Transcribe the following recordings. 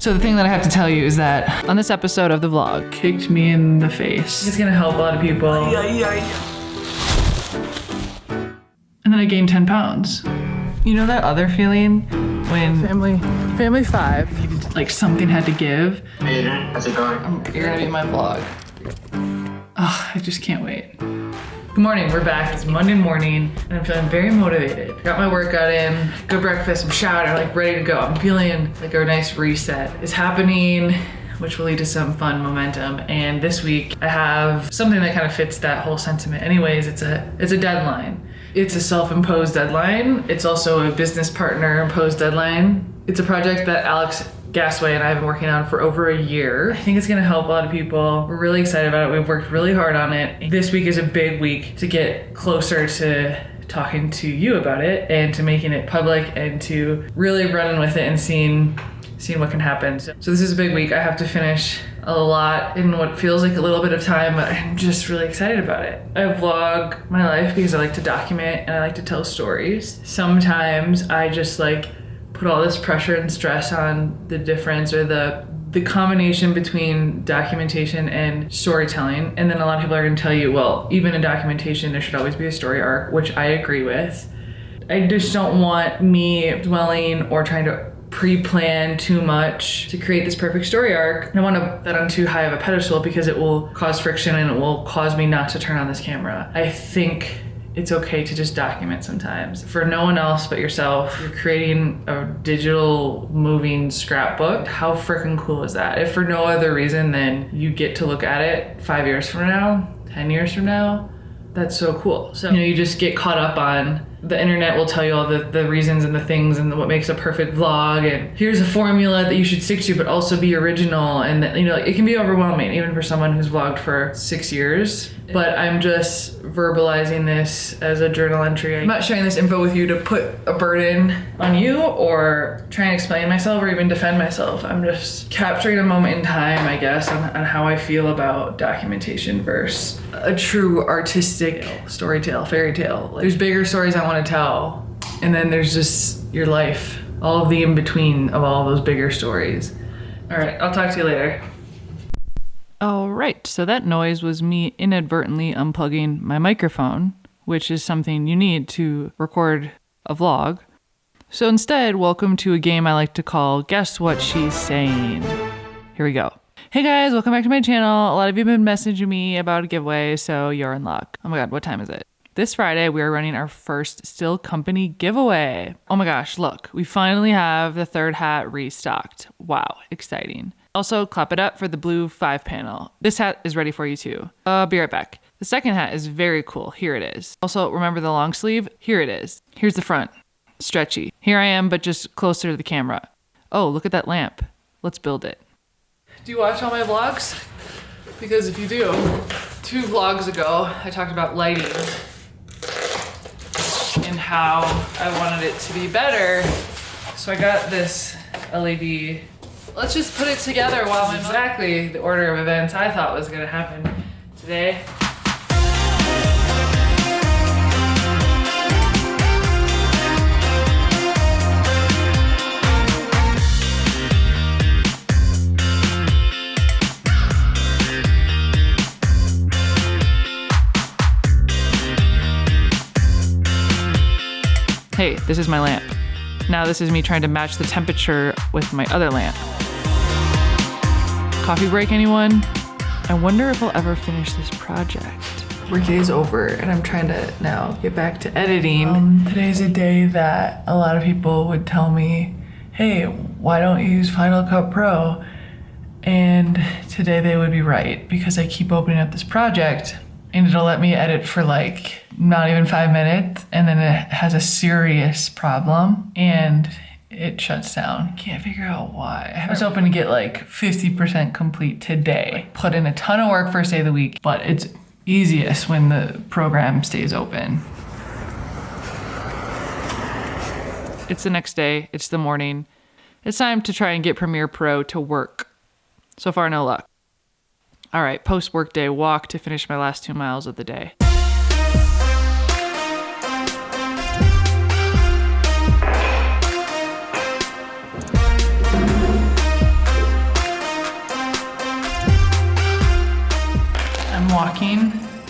So the thing that I have to tell you is that on this episode of the vlog, kicked me in the face. It's gonna help a lot of people. And then I gained 10 pounds. You know that other feeling when family 5, like something had to give? Hey Adrian, how's it going? You're gonna be in my vlog. Oh, I just can't wait. Good morning, we're back. It's Monday morning and I'm feeling very motivated. Got my workout in, good breakfast, I'm showered, I'm like ready to go. I'm feeling like a nice reset is happening, which will lead to some fun momentum. And this week I have something that kind of fits that whole sentiment. Anyways, it's a deadline. It's a self-imposed deadline. It's also a business partner imposed deadline. It's a project that Alex Gasway and I have been working on for over a year. I think it's gonna help a lot of people. We're really excited about it. We've worked really hard on it. This week is a big week to get closer to talking to you about it and to making it public and to really running with it and seeing what can happen. So this is a big week. I have to finish a lot in what feels like a little bit of time, but I'm just really excited about it. I vlog my life because I like to document and I like to tell stories. Sometimes I just like put all this pressure and stress on the difference or the combination between documentation and storytelling. And then a lot of people are gonna tell you, well, even in documentation, there should always be a story arc, which I agree with. I just don't want me dwelling or trying to pre-plan too much to create this perfect story arc. I don't want to put that on too high of a pedestal because it will cause friction and it will cause me not to turn on this camera. I think it's okay to just document sometimes. For no one else but yourself, you're creating a digital moving scrapbook. How freaking cool is that? If for no other reason than you get to look at it 5 years from now, 10 years from now, that's so cool. So, you just get caught up on the internet will tell you all the reasons and the things and what makes a perfect vlog and here's a formula that you should stick to but also be original, and that, it can be overwhelming even for someone who's vlogged for 6 years. But I'm just verbalizing this as a journal entry. I'm not sharing this info with you to put a burden on you or try and explain myself or even defend myself. I'm just capturing a moment in time, I guess, on how I feel about documentation versus a true artistic story tale, fairy tale. There's bigger stories I want to tell, and then there's just your life, all of the in-between of all those bigger stories. All right, I'll talk to you later. All right, so that noise was me inadvertently unplugging my microphone, which is something you need to record a vlog. So instead, welcome to a game I like to call Guess What She's Saying. Here we go. Hey guys, welcome back to my channel. A lot of you have been messaging me about a giveaway, so you're in luck. Oh my God, what time is it? This Friday, we are running our first Still Company giveaway. Oh my gosh, look, we finally have the third hat restocked. Wow, exciting. Also, clap it up for the blue 5 panel. This hat is ready for you too. I'll be right back. The second hat is very cool. Here it is. Also, remember the long sleeve? Here it is. Here's the front. Stretchy. Here I am, but just closer to the camera. Oh, look at that lamp. Let's build it. Do you watch all my vlogs? Because if you do, 2 vlogs ago, I talked about lighting and how I wanted it to be better. So I got this LED. Let's just put it together while I'm exactly the order of events I thought was gonna happen today. Hey, this is my lamp. Now this is me trying to match the temperature with my other lamp. Coffee break, anyone? I wonder if I'll ever finish this project. Workday's over and I'm trying to now get back to editing. Today's a day that a lot of people would tell me, hey, why don't you use Final Cut Pro? And today they would be right because I keep opening up this project and it'll let me edit for like not even 5 minutes, and then it has a serious problem and it shuts down. Can't figure out why. I was hoping to get like 50% complete today. Put in a ton of work first day of the week, but it's easiest when the program stays open. It's the next day, it's the morning. It's time to try and get Premiere Pro to work. So far, no luck. All right, post-workday walk to finish my last 2 miles of the day.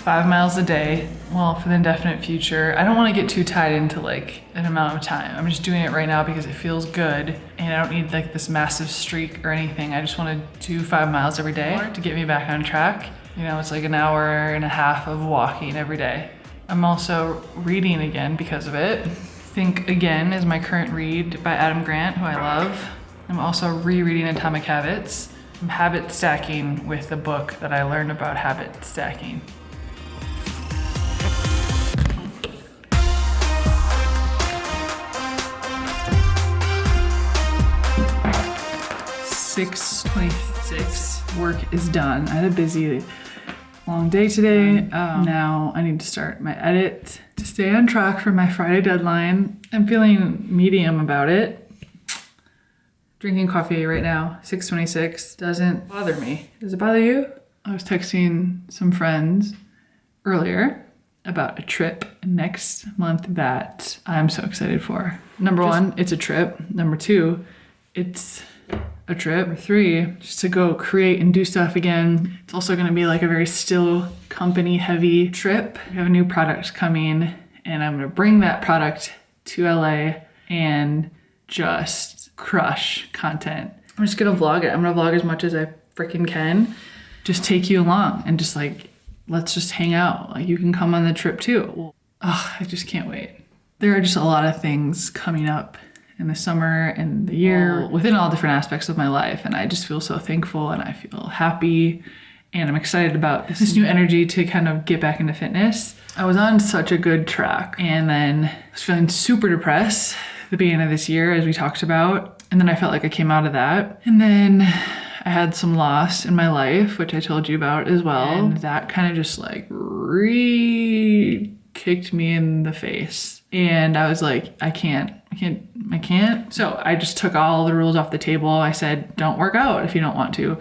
5 miles a day, well, for the indefinite future. I don't want to get too tied into like an amount of time. I'm just doing it right now because it feels good and I don't need like this massive streak or anything. I just want to do 5 miles every day to get me back on track. You know, it's like an hour and a half of walking every day. I'm also reading again because of it. Think Again is my current read by Adam Grant, who I love. I'm also rereading Atomic Habits. I'm habit stacking with the book that I learned about habit stacking. "6:26, work is done. I had a busy, long day today. Now I need to start my edit to stay on track for my Friday deadline. I'm feeling medium about it. Drinking coffee right now, 6:26, doesn't bother me. Does it bother you? I was texting some friends earlier about a trip next month that I'm so excited for. Number one, it's a trip. Number two, it's a trip. Number three, just to go create and do stuff again. It's also gonna be like a very still company heavy trip. We have a new product coming and I'm gonna bring that product to LA and just crush content. I'm just gonna vlog it. I'm gonna vlog as much as I freaking can. Just take you along and just like, let's just hang out. Like you can come on the trip too. I just can't wait. There are just a lot of things coming up in the summer and the year within all different aspects of my life. And I just feel so thankful and I feel happy and I'm excited about this new energy to kind of get back into fitness. I was on such a good track and then I was feeling super depressed at the beginning of this year, as we talked about. And then I felt like I came out of that. And then I had some loss in my life, which I told you about as well. And that kind of just like kicked me in the face. And I was like, I can't. So I just took all the rules off the table. I said, don't work out if you don't want to.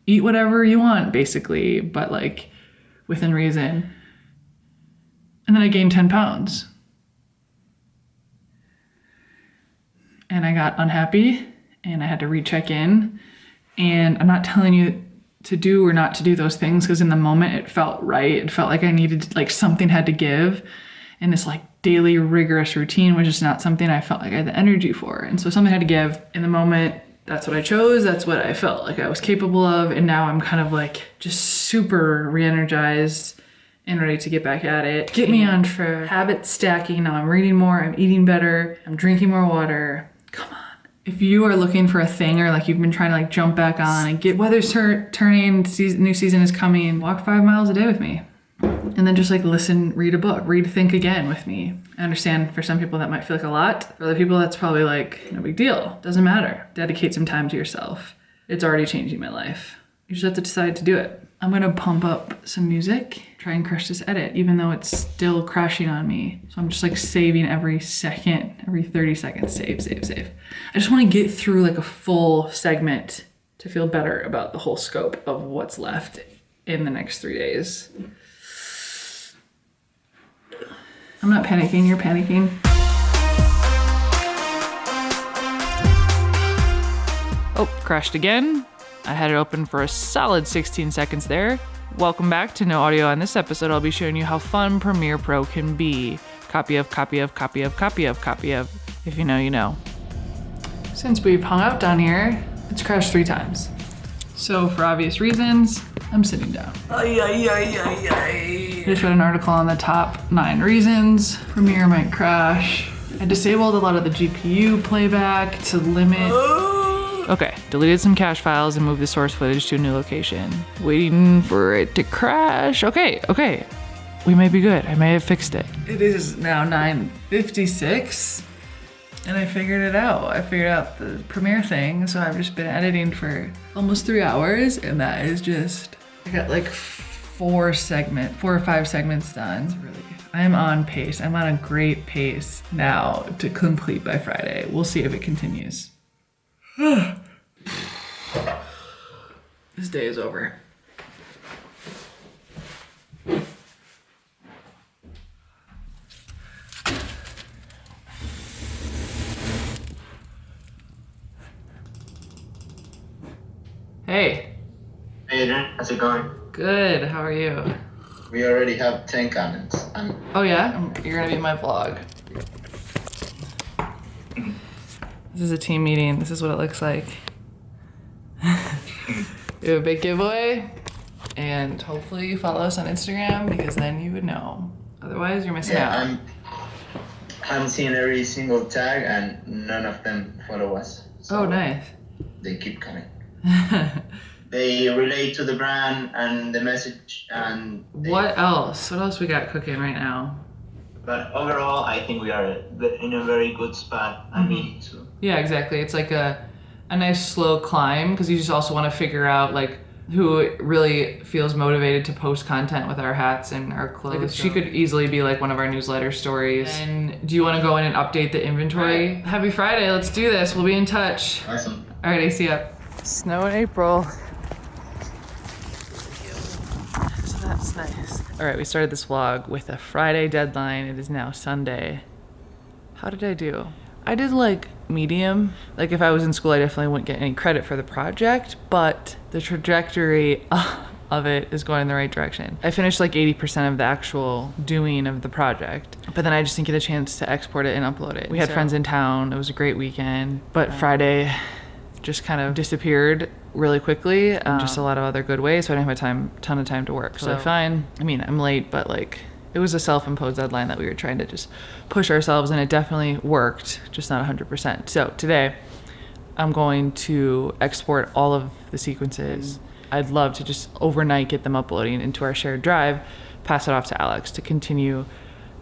Eat whatever you want, basically, but like within reason. And then I gained 10 pounds. And I got unhappy and I had to recheck in. And I'm not telling you to do or not to do those things because in the moment it felt right. It felt like I needed, like something had to give. And this like daily rigorous routine was just not something I felt like I had the energy for. And so something had to give in the moment. That's what I chose. That's what I felt like I was capable of. And now I'm kind of like just super re-energized and ready to get back at it. Get me on for habit stacking. Now I'm reading more, I'm eating better, I'm drinking more water. Come on. If you are looking for a thing or like you've been trying to like jump back on and get weather's turning, new season is coming, walk 5 miles a day with me. And then just like listen, read a book, read Think Again with me. I understand for some people that might feel like a lot. For other people, that's probably like no big deal. Doesn't matter. Dedicate some time to yourself. It's already changing my life. You just have to decide to do it. I'm gonna pump up some music, try and crush this edit, even though it's still crashing on me. So I'm just like saving every second, every 30 seconds, save. I just wanna get through like a full segment to feel better about the whole scope of what's left in the next 3 days. I'm not panicking, you're panicking. Oh, crashed again. I had it open for a solid 16 seconds there. Welcome back to No Audio. On this episode, I'll be showing you how fun Premiere Pro can be. Copy of. If you know, you know. Since we've hung out down here, it's crashed 3 times. So for obvious reasons, I'm sitting down. I just read an article on the top 9 reasons Premiere might crash. I disabled a lot of the GPU playback to limit. Okay, deleted some cache files and moved the source footage to a new location. Waiting for it to crash. Okay. We may be good. I may have fixed it. It is now 9:56 and I figured it out. I figured out the Premiere thing, so I've just been editing for almost 3 hours and that is just, I got like 4 or 5 segments done. Really, I'm on pace. I'm on a great pace now to complete by Friday. We'll see if it continues. This day is over. Hey. Hey, how's it going? Good, how are you? We already have 10 comments. Oh yeah? You're gonna be in my vlog. This is a team meeting. This is what it looks like. We have a big giveaway, and hopefully you follow us on Instagram because then you would know. Otherwise, you're missing out. I'm seeing every single tag, and none of them follow us. So oh, nice. They keep coming. They relate to the brand and the message, and what else? What else we got cooking right now? But overall, I think we are in a very good spot. I mean, so. Yeah, exactly. It's like a nice slow climb because you just also want to figure out like who really feels motivated to post content with our hats and our clothes. Like, she could easily be like one of our newsletter stories. And do you want to go in and update the inventory? Right. Happy Friday. Let's do this. We'll be in touch. Awesome. All right, AC up. Snow in April. So that's nice. All right, we started this vlog with a Friday deadline. It is now Sunday. How did I do? I did like medium. Like if I was in school, I definitely wouldn't get any credit for the project, but the trajectory of it is going in the right direction. I finished like 80% of the actual doing of the project, but then I just didn't get a chance to export it and upload it. We had friends in town. It was a great weekend, but Friday just kind of disappeared really quickly. Just a lot of other good ways, so I didn't have a ton of time to work. So fine. I mean, I'm late, but like it was a self-imposed deadline that we were trying to just push ourselves, and it definitely worked, just not 100%. So today, I'm going to export all of the sequences. I'd love to just overnight get them uploading into our shared drive, pass it off to Alex to continue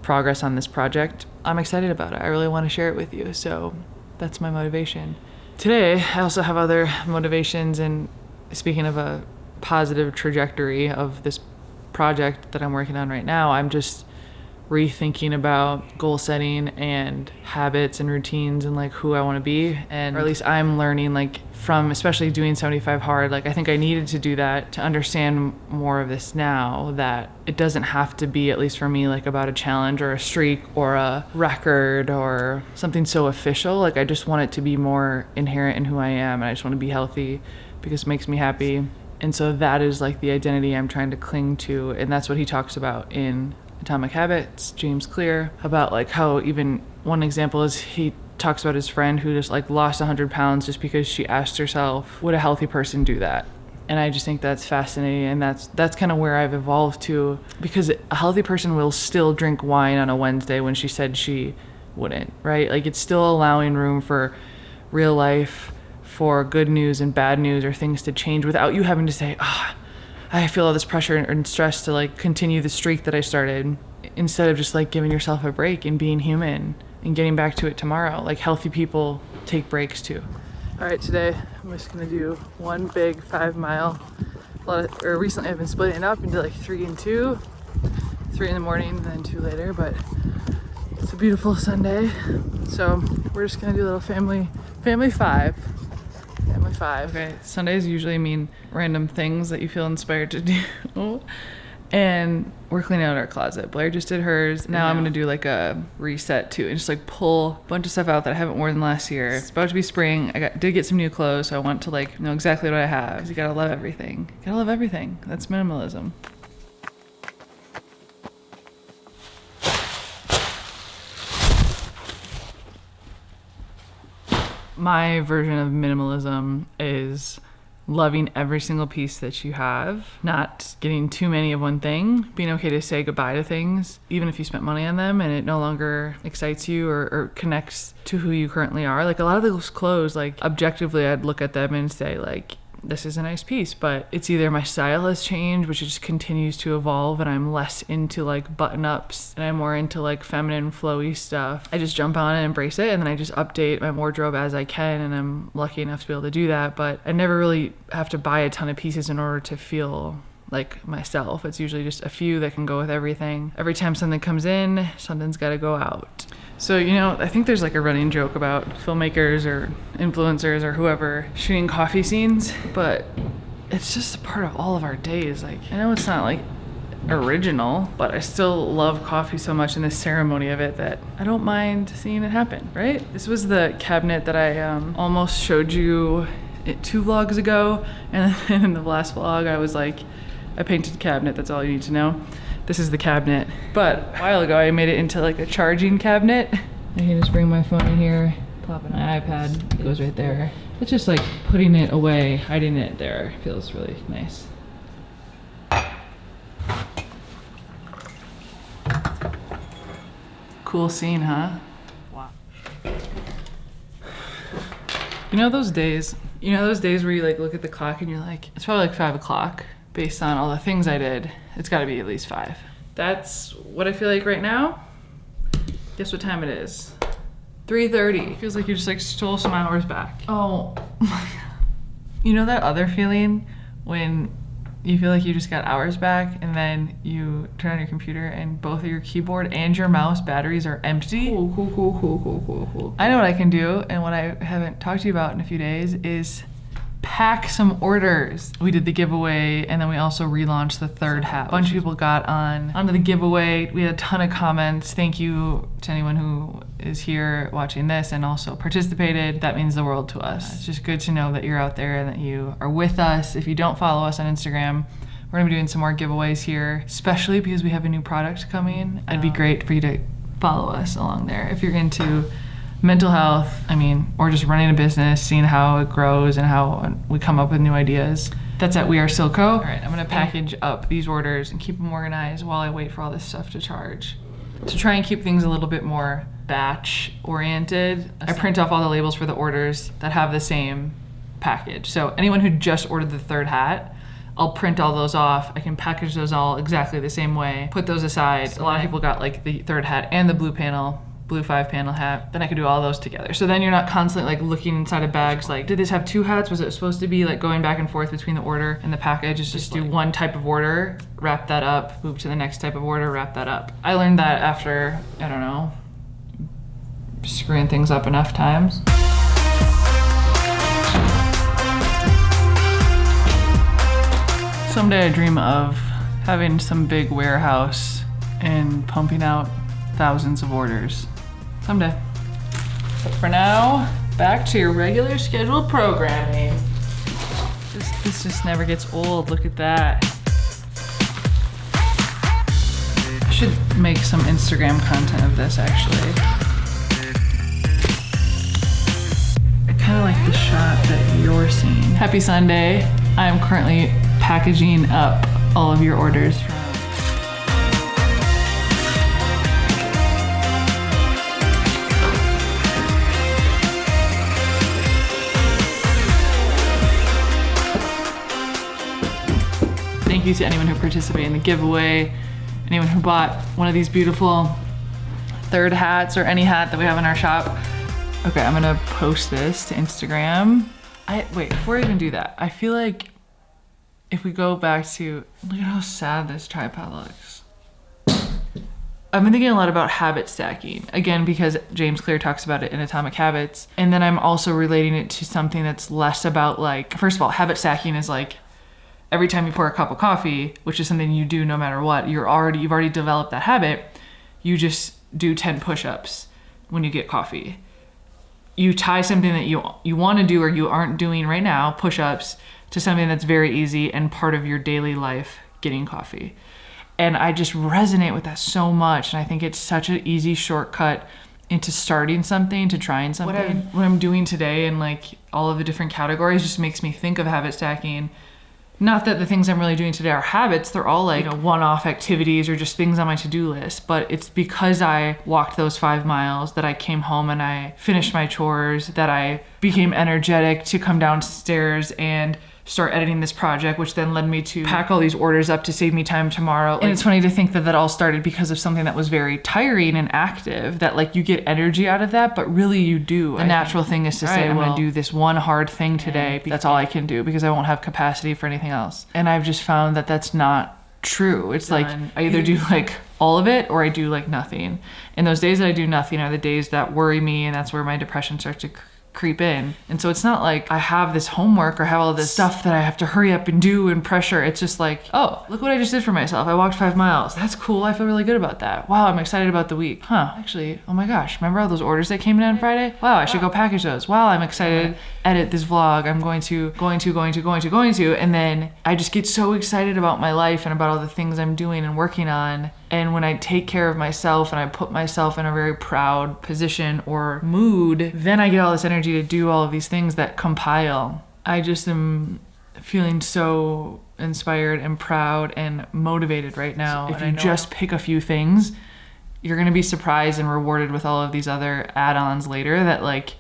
progress on this project. I'm excited about it. I really want to share it with you, so that's my motivation. Today, I also have other motivations, and speaking of a positive trajectory of this project that I'm working on right now, I'm just rethinking about goal setting and habits and routines and like who I want to be. And or at least I'm learning like from especially doing 75 hard, like I think I needed to do that to understand more of this now, that it doesn't have to be, at least for me, like about a challenge or a streak or a record or something so official. Like I just want it to be more inherent in who I am, and I just want to be healthy because it makes me happy. And so that is like the identity I'm trying to cling to. And that's what he talks about in Atomic Habits, James Clear, about like how even one example is he talks about his friend who just like lost 100 pounds just because she asked herself, would a healthy person do that? And I just think that's fascinating. And that's kind of where I've evolved to, because a healthy person will still drink wine on a Wednesday when she said she wouldn't, right? Like it's still allowing room for real life, for good news and bad news or things to change without you having to say, I feel all this pressure and stress to like continue the streak that I started, instead of just like giving yourself a break and being human and getting back to it tomorrow. Like healthy people take breaks too. All right, today I'm just gonna do one big 5 mile. Recently I've been splitting it up into like 3 and 2, 3 in the morning and then 2 later, but it's a beautiful Sunday. So we're just gonna do a little family 5. Okay, Sundays usually mean random things that you feel inspired to do. And we're cleaning out our closet. Blair just did hers. Now I'm gonna do like a reset too, and just like pull a bunch of stuff out that I haven't worn last year. It's about to be spring. Did get some new clothes, so I want to like know exactly what I have. Because you gotta love everything. Gotta love everything. That's minimalism. My version of minimalism is loving every single piece that you have, not getting too many of one thing, being okay to say goodbye to things, even if you spent money on them and it no longer excites you or connects to who you currently are. Like a lot of those clothes, like objectively, I'd look at them and say like, this is a nice piece, but it's either my style has changed, which it just continues to evolve, and I'm less into like button-ups and I'm more into like feminine flowy stuff. I just jump on and embrace it, and then I just update my wardrobe as I can, and I'm lucky enough to be able to do that. But I never really have to buy a ton of pieces in order to feel like myself. It's usually just a few that can go with everything. Every time something comes in, something's got to go out. So, you know, I think there's like a running joke about filmmakers or influencers or whoever shooting coffee scenes, but it's just a part of all of our days. Like, I know it's not like original, but I still love coffee so much and the ceremony of it that I don't mind seeing it happen, right? This was the cabinet that I almost showed you 2 vlogs ago, and then in the last vlog I was like, I painted a cabinet, that's all you need to know. This is the cabinet. But a while ago, I made it into like a charging cabinet. I can just bring my phone in here, plop in my iPad, it goes right there. It's just like putting it away, hiding it there. Feels really nice. Cool scene, huh? Wow. You know those days where you like look at the clock and you're like, it's probably like 5 o'clock based on all the things I did. It's gotta be at least 5. That's what I feel like right now. Guess what time it is? 3:30. Feels like you just like stole some hours back. Oh my God. You know that other feeling when you feel like you just got hours back and then you turn on your computer and both of your keyboard and your mouse batteries are empty? Cool. I know what I can do, and what I haven't talked to you about in a few days is pack some orders. We did the giveaway, and then we also relaunched the third hat. A bunch of people got onto the giveaway. We had a ton of comments. Thank you to anyone who is here watching this and also participated. That means the world to us. It's just good to know that you're out there and that you are with us. If you don't follow us on Instagram, we're gonna be doing some more giveaways here, especially because we have a new product coming. It'd be great for you to follow us along there. If you're into mental health, or just running a business, seeing how it grows and how we come up with new ideas. That's at We Are Silco. All right, I'm gonna package up these orders and keep them organized while I wait for all this stuff to charge. To try and keep things a little bit more batch oriented, I print off all the labels for the orders that have the same package. So anyone who just ordered the third hat, I'll print all those off. I can package those all exactly the same way, put those aside. A lot of people got like the third hat and the blue 5-panel hat, then I could do all those together. So then you're not constantly like looking inside of bags like, did this have 2 hats? Was it supposed to be like going back and forth between the order and the package? It's just do one type of order, wrap that up, move to the next type of order, wrap that up. I learned that after, I don't know, screwing things up enough times. Someday I dream of having some big warehouse and pumping out thousands of orders. Someday. But for now, back to your regular scheduled programming. This just never gets old. Look at that. I should make some Instagram content of this actually. I kind of like the shot that you're seeing. Happy Sunday. I am currently packaging up all of your orders. Thank you to anyone who participated in the giveaway, anyone who bought one of these beautiful third hats or any hat that we have in our shop. Okay, I'm gonna post this to Instagram. Wait, before I even do that, I feel like if we go back to, look at how sad this tripod looks. I've been thinking a lot about habit stacking, again, because James Clear talks about it in Atomic Habits. And then I'm also relating it to something that's less about like, first of all, habit stacking is like, every time you pour a cup of coffee, which is something you do no matter what, you've already developed that habit. You just do 10 push-ups when you get coffee. You tie something that you want to do or you aren't doing right now, push-ups, to something that's very easy and part of your daily life, getting coffee. And I just resonate with that so much. And I think it's such an easy shortcut into starting something, to trying something. What I'm doing today and like all of the different categories just makes me think of habit stacking. Not that the things I'm really doing today are habits, they're all like, one-off activities or just things on my to-do list, but it's because I walked those 5 miles that I came home and I finished my chores, that I became energetic to come downstairs and start editing this project, which then led me to pack all these orders up to save me time tomorrow. And it's funny to think that that all started because of something that was very tiring and active, that like you get energy out of that, but really you do. The natural thing is to say, I'm gonna do this one hard thing today. That's all I can do because I won't have capacity for anything else. And I've just found that that's not true. It's like, I either do like all of it or I do like nothing. And those days that I do nothing are the days that worry me, and that's where my depression starts to creep in. And so it's not like I have this homework or have all this stuff that I have to hurry up and do and pressure. It's just like, oh, look what I just did for myself. I walked 5 miles. That's cool. I feel really good about that. Wow, I'm excited about the week. Actually, oh my gosh, remember all those orders that came in on Friday? Wow, I should go package those. Wow, I'm excited. Edit this vlog. I'm going to. And then I just get so excited about my life and about all the things I'm doing and working on. And when I take care of myself and I put myself in a very proud position or mood, then I get all this energy to do all of these things that compile. I just am feeling so inspired and proud and motivated right now. If you just pick a few things, you're gonna be surprised and rewarded with all of these other add-ons later that like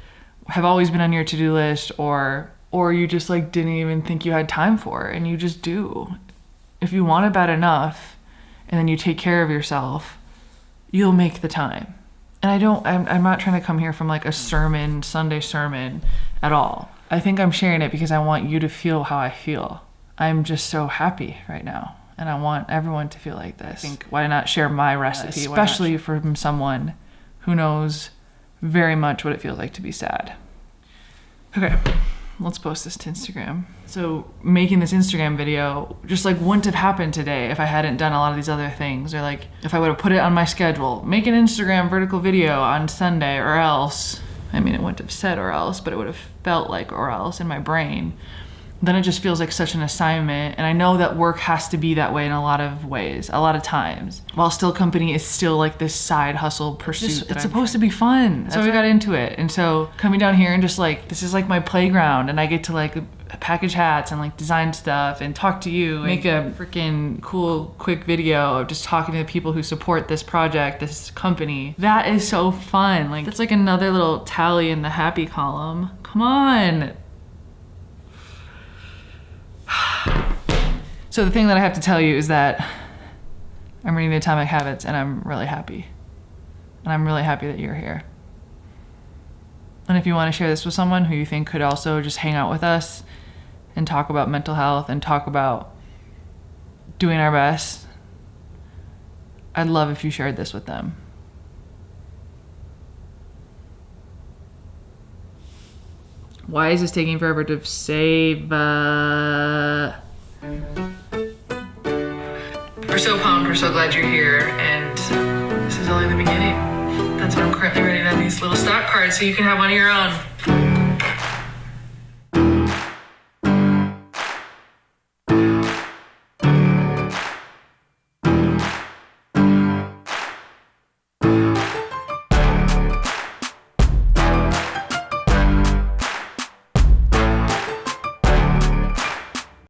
have always been on your to-do list or you just like didn't even think you had time for, and you just do. If you want it bad enough, and then you take care of yourself, you'll make the time. And I'm not trying to come here from like a Sunday sermon at all. I think I'm sharing it because I want you to feel how I feel. I'm just so happy right now. And I want everyone to feel like this. I think, why not share my recipe, especially from someone who knows very much what it feels like to be sad. Okay. Let's post this to Instagram. So making this Instagram video just like wouldn't have happened today if I hadn't done a lot of these other things, or like if I would have put it on my schedule, make an Instagram vertical video on Sunday, or else, I mean, it wouldn't have said or else, but it would have felt like or else in my brain. Then it just feels like such an assignment. And I know that work has to be that way in a lot of ways, a lot of times. While Still Company is still like this side hustle pursuit. It's supposed to be fun. So we got into it. And so coming down here and just like, this is like my playground, and I get to like package hats and like design stuff and talk to you, make a freaking cool, quick video of just talking to the people who support this project, this company. That is so fun. Like, that's like another little tally in the happy column. Come on. So the thing that I have to tell you is that I'm reading Atomic Habits, and I'm really happy. And I'm really happy that you're here. And if you want to share this with someone who you think could also just hang out with us and talk about mental health and talk about doing our best, I'd love if you shared this with them. Why is this taking forever to save? We're so pumped, we're so glad you're here, and this is only the beginning. That's why I'm currently writing on these little stock cards so you can have one of your own.